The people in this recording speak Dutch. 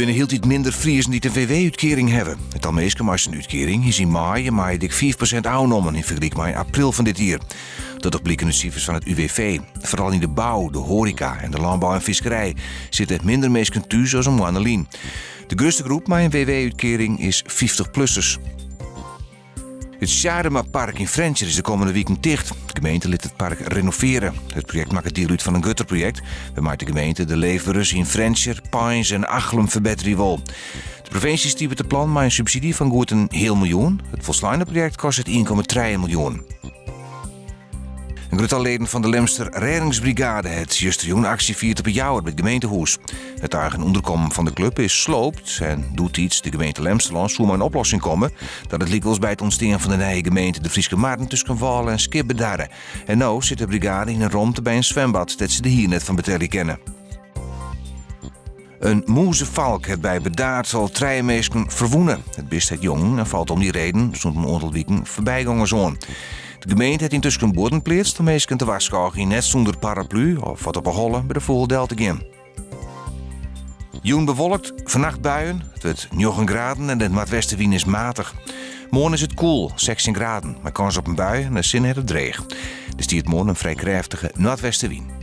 binnen heel iets minder Friesen die de WW-uitkering hebben. Het almeeste maar zijn uitkering is in maai maar dik 5% aannomen in vergelijking met april van dit jaar. Dat blijken de cijfers van het UWV. Vooral in de bouw, de horeca en de landbouw en visserij zitten minder mensen thuis als een Moannelien. De grootste groep met een WW-uitkering is 50-plussers. Het Sjarema-park in Frencher is de komende weekend dicht. De gemeente liet het park renoveren. Het project maakt deel uit van een gutterproject, waarmee de gemeente de leefbares in Frencher, Pines en Achlem verbeteren wil. De provincie stiep het plan met een subsidie van goed een heel miljoen. Het volslaande project kost het 1,3 miljoen. Een groot leden van de Lemster Reddingsbrigade het juist actie viert op een jaar bij het gemeentehuis. Het eigen onderkomen van de club is sloopt en doet iets de gemeente Lemsterland zo maar een oplossing komen dat het liep wel eens bij het ontstaan van de nieuwe gemeente de Frieske Maarten tussen Walen en Skipbedarren. En nu zit de brigade in een romte bij een zwembad dat ze de hier net van Betelli kennen. Een moezevalk het bij Bedaard zal 3 mensen verwoenen. Het best het jong en valt om die reden stond een aantal weken voorbijgangers aan. De gemeente heeft intussen een borden geplaatst om mensen te waarschuwen net zonder paraplu of wat op een holle bij de Vogeldel te gaan. Joen bewolkt, vannacht buien, het wordt 9 graden en de noordwestenwind is matig. Morgen is het koel, 16 graden, maar kans op een bui en de zin het dreig. Dus die het morgen een vrij krachtige noordwestenwind.